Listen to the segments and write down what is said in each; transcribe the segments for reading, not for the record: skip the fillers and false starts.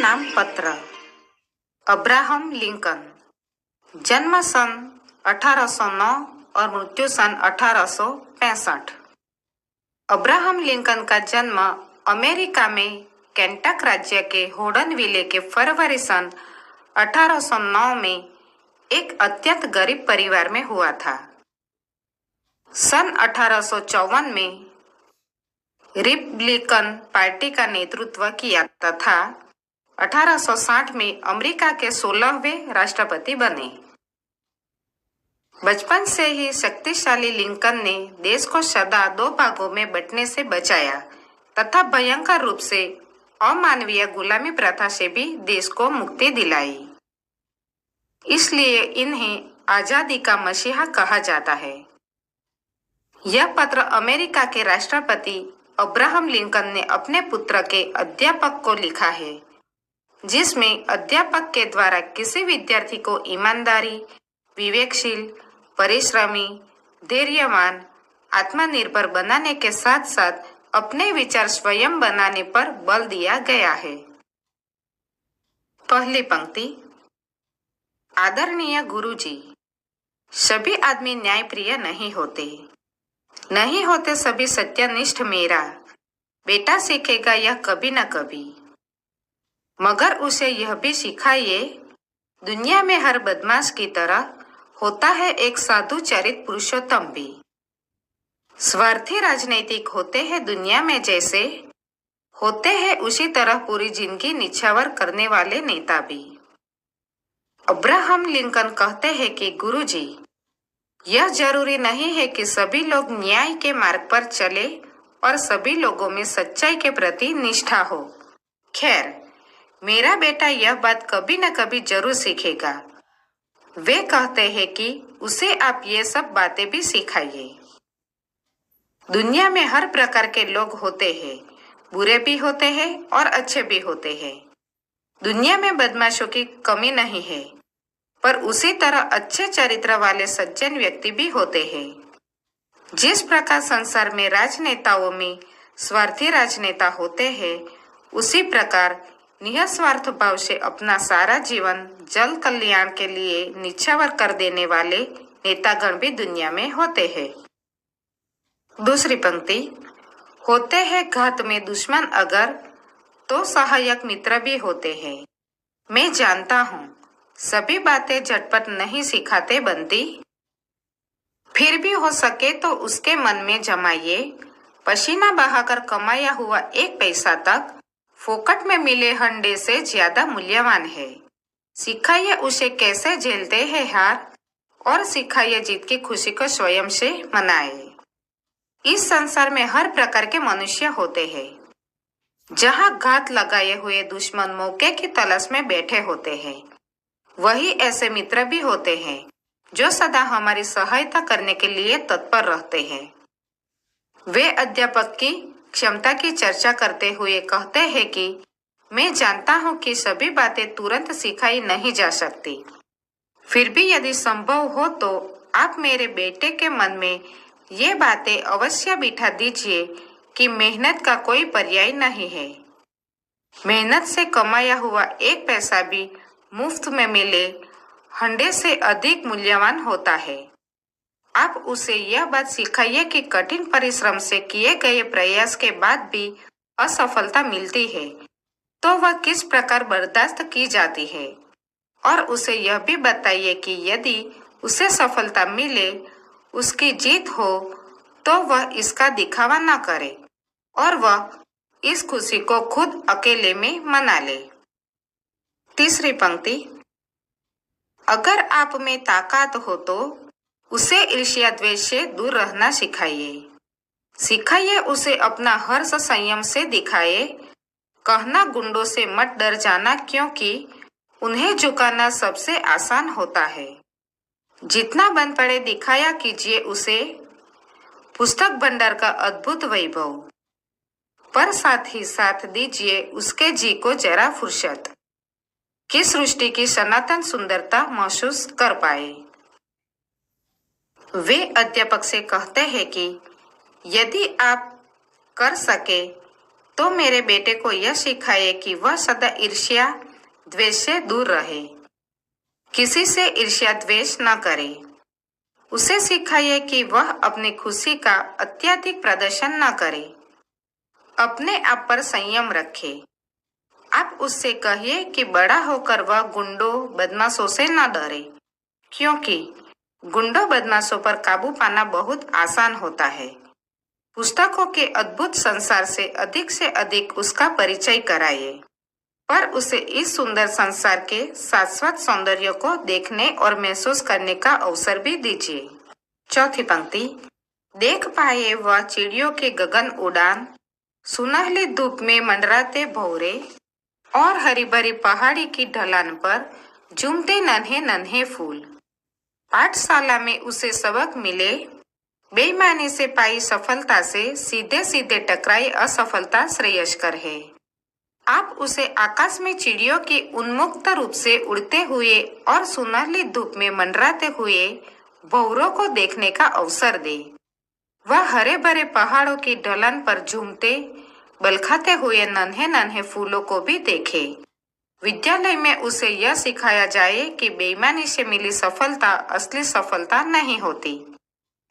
नाम पत्र। Abraham Lincoln, जन्म सन 1809 और मृत्यु सन 1865। अब्राहम लिंकन का जन्म अमेरिका में केंटक राज्य के होडनविले के फरवरी सन 1809 में एक अत्यंत गरीब परिवार में हुआ था। सन 1854 में रिपब्लिकन पार्टी का नेतृत्व किया तथा 1860 में अमेरिका के 16वें राष्ट्रपति बने। बचपन से ही शक्तिशाली लिंकन ने देश को सदा दो भागों में बंटने से बचाया तथा भयंकर रूप से अमानवीय गुलामी प्रथा से भी देश को मुक्ति दिलाई। इसलिए इन्हें आजादी का मसीहा कहा जाता है। यह पत्र अमेरिका के राष्ट्रपति अब्राहम लिंकन ने अपने पुत्र के अध्यापक को लिखा है, जिसमें अध्यापक के द्वारा किसी विद्यार्थी को ईमानदारी, विवेकशील, परिश्रमी, धैर्यवान, आत्मनिर्भर बनाने के साथ साथ अपने विचार स्वयं बनाने पर बल दिया गया है। पहली पंक्ति। आदरणीय गुरुजी, सभी आदमी न्यायप्रिय नहीं होते सभी सत्यनिष्ठ। मेरा बेटा सीखेगा यह कभी न कभी, मगर उसे यह भी सिखाइए, दुनिया में हर बदमाश की तरह होता है एक साधु चरित पुरुषोत्तम भी। स्वार्थी राजनीतिक होते हैं दुनिया में जैसे होते हैं, उसी तरह पूरी जिंदगी निछावर करने वाले नेता भी। अब्राहम लिंकन कहते हैं कि गुरुजी, यह जरूरी नहीं है कि सभी लोग न्याय के मार्ग पर चले और सभी लोगों में सच्चाई के प्रति निष्ठा हो। खैर, मेरा बेटा यह बात कभी न कभी जरूर सीखेगा। वे कहते हैं कि उसे आप ये सब बातें भी सिखाइए। दुनिया में हर प्रकार के लोग होते हैं, बुरे भी होते हैं और अच्छे भी होते हैं। दुनिया में बदमाशों की कमी नहीं है, पर उसी तरह अच्छे चरित्र वाले सज्जन व्यक्ति भी होते हैं। जिस प्रकार संसार में राजनेताओं में स्वार्थी राजनेता होते हैं, उसी प्रकार निस्वार्थ भाव से अपना सारा जीवन जन कल्याण के लिए निछावर कर देने वाले नेतागण भी दुनिया में होते हैं। दूसरी पंक्ति। होते हैं घात में दुश्मन अगर, तो सहायक मित्र भी होते हैं। मैं जानता हूँ सभी बातें झटपट नहीं सिखाते बनती, फिर भी हो सके तो उसके मन में जमाइए। पसीना बहाकर कमाया हुआ एक पैसा तक फोकट में मिले हंडे से ज्यादा मूल्यवान है। सिखाइए उसे कैसे झेलते हैं हार, और सिखाइए जीत की खुशी को स्वयं से मनाए। इस संसार में हर प्रकार के मनुष्य होते हैं। जहाँ घात लगाए हुए दुश्मन मौके की तलाश में बैठे होते हैं, वही ऐसे मित्र भी होते हैं जो सदा हमारी सहायता करने के लिए तत्पर रहते हैं। वे अध्यापक की क्षमता की चर्चा करते हुए कहते हैं कि मैं जानता हूं कि सभी बातें तुरंत सिखाई नहीं जा सकती, फिर भी यदि संभव हो तो आप मेरे बेटे के मन में ये बातें अवश्य बिठा दीजिए कि मेहनत का कोई पर्याय नहीं है। मेहनत से कमाया हुआ एक पैसा भी मुफ्त में मिले हंडे से अधिक मूल्यवान होता है। आप उसे यह बात सिखाइए कि कठिन परिश्रम से किए गए प्रयास के बाद भी असफलता मिलती है तो वह किस प्रकार बर्दाश्त की जाती है, और उसे यह भी बताइए कि यदि उसे सफलता मिले, उसकी जीत हो, तो वह इसका दिखावा न करे और वह इस खुशी को खुद अकेले में मना ले। तीसरी पंक्ति। अगर आप में ताकत हो तो उसे ईर्ष्या द्वेष से दूर रहना सिखाइए उसे अपना हर्ष संयम से दिखाए। कहना गुंडों से मत डर जाना, क्योंकि उन्हें झुकाना सबसे आसान होता है। जितना बन पड़े दिखाया कीजिए उसे पुस्तक भंडार का अद्भुत वैभव, पर साथ ही साथ दीजिए उसके जी को जरा फुर्सत कि सृष्टि की सनातन सुंदरता महसूस कर पाए। वे अध्यापक से कहते हैं कि यदि आप कर सके तो मेरे बेटे को यह सिखाइए कि वह सदा ईर्ष्या द्वेष से दूर रहे, किसी से ईर्ष्या द्वेष न करे। उसे सिखाइए कि वह अपनी खुशी का अत्यधिक प्रदर्शन न करे, अपने आप पर संयम रखे। आप उससे कहिए कि बड़ा होकर वह गुंडों बदमाशों से न डरे, क्योंकि गुंडों बदमाशों पर काबू पाना बहुत आसान होता है। पुस्तकों के अद्भुत संसार से अधिक उसका परिचय कराइए, पर उसे इस सुंदर संसार के शाश्वत सौंदर्य को देखने और महसूस करने का अवसर भी दीजिए। चौथी पंक्ति। देख पाए वह चिड़ियों के गगन उड़ान, सुनहली धूप में मंडराते भौरे और हरी भरी पहाड़ी की ढलान पर झूमते नन्हे नन्हे फूल। पाठशाला में उसे सबक मिले, बेईमानी से पाई सफलता से सीधे सीधे टकराई असफलता श्रेयस्कर है। आप उसे आकाश में चिड़ियों के उन्मुक्त रूप से उड़ते हुए और सुनहली धूप में मंडराते हुए भौरों को देखने का अवसर दे। वह हरे भरे पहाड़ों की ढलान पर झूमते बलखाते हुए नन्हे नन्हे फूलों को भी देखे। विद्यालय में उसे यह सिखाया जाए कि बेईमानी से मिली सफलता असली सफलता नहीं होती,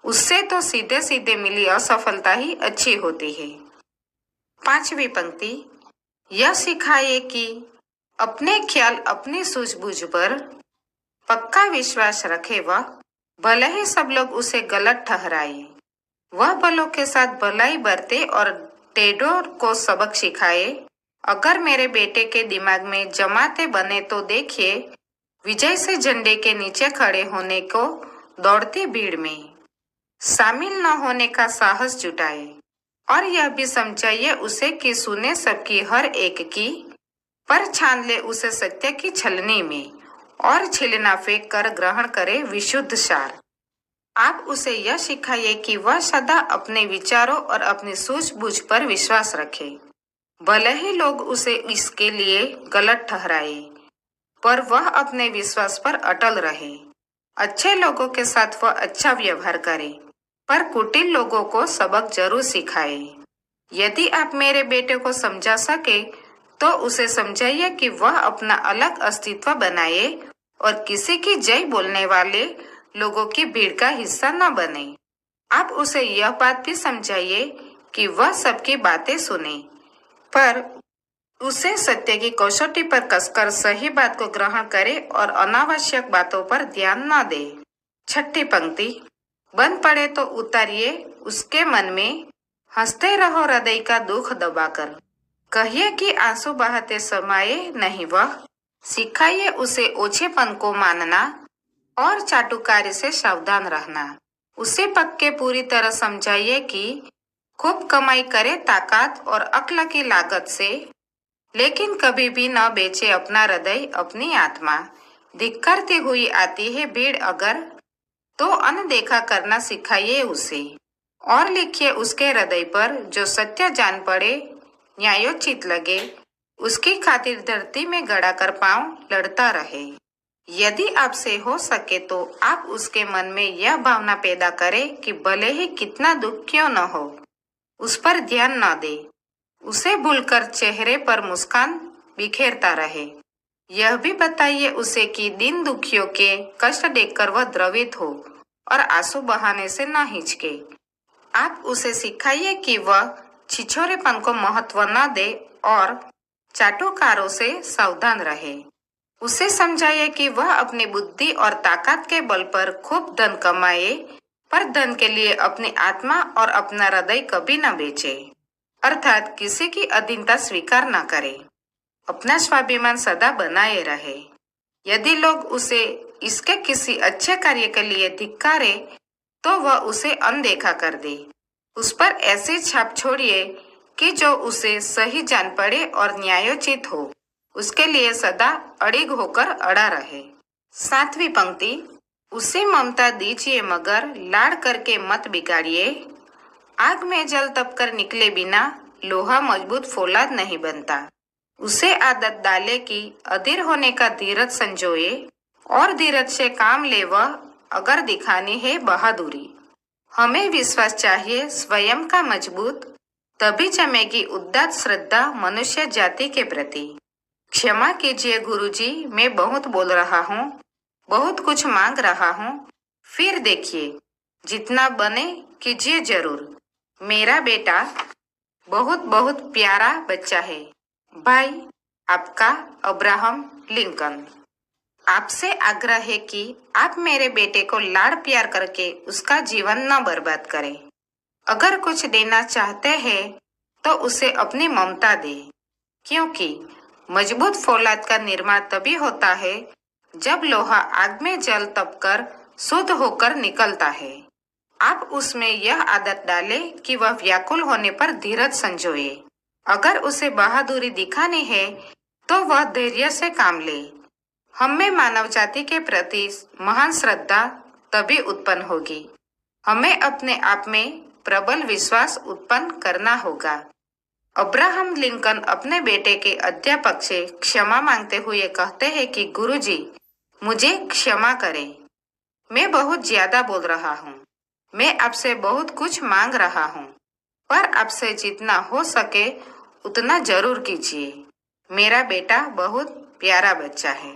उससे तो सीधे सीधे मिली असफलता ही अच्छी होती है। पांचवी पंक्ति। यह सिखाइए कि अपने ख्याल अपनी सूझबूझ पर पक्का विश्वास रखे, वह भले ही सब लोग उसे गलत ठहराए। वह बलों के साथ भलाई बरते और टेढ़ों को सबक सिखाए। अगर मेरे बेटे के दिमाग में जमाते बने तो देखिए, विजय से झंडे के नीचे खड़े होने को दौड़ती भीड़ में शामिल न होने का साहस जुटाए, और यह भी समझाइए उसे कि सुने सबकी हर एक की, पर छान ले उसे सत्य की छलनी में और छिलना फेंक कर ग्रहण करे विशुद्ध सार। आप उसे यह सिखाइए कि वह सदा अपने विचारों और अपनी सूझबूझ पर विश्वास रखे, भले ही लोग उसे इसके लिए गलत ठहराए, पर वह अपने विश्वास पर अटल रहे। अच्छे लोगों के साथ वह अच्छा व्यवहार करे, पर कुटिल लोगों को सबक जरूर सिखाए। यदि आप मेरे बेटे को समझा सके तो उसे समझाइए कि वह अपना अलग अस्तित्व बनाए और किसी की जय बोलने वाले लोगों की भीड़ का हिस्सा न बने। आप उसे यह बात भी समझाइए कि वह सबकी बातें सुने, पर उसे सत्य की कसौटी पर कसकर सही बात को ग्रहण करे और अनावश्यक बातों पर ध्यान न दे। छठी पंक्ति। बन पड़े तो उतारिए उसके मन में, हंसते रहो हृदय का दुख दबाकर। कहिए कि आंसू बहाते समाये नहीं वह, सिखाइए उसे ओछेपन को मानना और चाटुकारी से सावधान रहना। उसे पक्के पूरी तरह समझाइए कि खूब कमाई करे ताकत और अक्ल की लागत से, लेकिन कभी भी न बेचे अपना हृदय अपनी आत्मा। धिक्कारती हुई आती है भीड़ अगर, तो अनदेखा करना सिखाइए उसे, और लिखिए उसके हृदय पर जो सत्य जान पड़े न्यायोचित लगे, उसकी खातिर धरती में गड़ा कर पांव लड़ता रहे। यदि आपसे हो सके तो आप उसके मन में यह भावना पैदा करें कि भले ही कितना दुख क्यों न हो, उस पर ध्यान न दे, उसे भूलकर चेहरे पर मुस्कान बिखेरता रहे। यह भी बताइए उसे कि दिन दुखियों के कष्ट देखकर वह द्रवित हो और आंसू बहाने से न हिचके। आप उसे सिखाइए कि वह छिछोरेपन को महत्व न दे और चाटुकारों से सावधान रहे। उसे समझाइए कि वह अपनी बुद्धि और ताकत के बल पर खूब धन कमाए, पर धन के लिए अपनी आत्मा और अपना हृदय कभी न बेचे, अर्थात किसी की अधीनता स्वीकार न करे। अपना स्वाभिमान सदा बनाए रहे। यदि लोग उसे इसके किसी अच्छे कार्य के लिए धिक्कारे तो वह उसे अनदेखा कर दे। उस पर ऐसी छाप छोड़िए कि जो उसे सही जान पड़े और न्यायोचित हो, उसके लिए सदा अड़िग होकर अड़ा रहे। सातवीं पंक्ति। उसे ममता दीजिए मगर लाड़ करके मत बिगाड़िए। आग में जल तप कर निकले बिना लोहा मजबूत फौलाद नहीं बनता। उसे आदत डाले कि अधीर होने का धीरज संजोए और धीरज से काम ले, वह अगर दिखानी है बहादुरी। हमें विश्वास चाहिए स्वयं का मजबूत तभी जमेगी उदात्त श्रद्धा मनुष्य जाति के प्रति। क्षमा कीजिए गुरुजी, मैं बहुत बोल रहा हूँ, बहुत कुछ मांग रहा हूँ। फिर देखिए, जितना बने कीजिए जरूर। मेरा बेटा बहुत बहुत प्यारा बच्चा है। भाई, आपका अब्राहम लिंकन। आपसे आग्रह है कि आप मेरे बेटे को लाड़ प्यार करके उसका जीवन न बर्बाद करें। अगर कुछ देना चाहते हैं तो उसे अपनी ममता दे, क्योंकि मजबूत फौलाद का निर्माण तभी होता है जब लोहा आग में जल तपकर शुद्ध होकर निकलता है। आप उसमें यह आदत डालें कि वह व्याकुल होने पर धीरज संजोए। अगर उसे बहादुरी दिखानी है तो वह धैर्य से काम ले। हम में मानव जाति के प्रति महान श्रद्धा तभी उत्पन्न होगी। हमें अपने आप में प्रबल विश्वास उत्पन्न करना होगा। अब्राहम लिंकन अपने बेटे के अध्यापक से क्षमा मांगते हुए कहते हैं कि गुरुजी, मुझे क्षमा करें। मैं बहुत ज्यादा बोल रहा हूँ। मैं आपसे बहुत कुछ मांग रहा हूँ, पर आपसे जितना हो सके उतना जरूर कीजिए। मेरा बेटा बहुत प्यारा बच्चा है।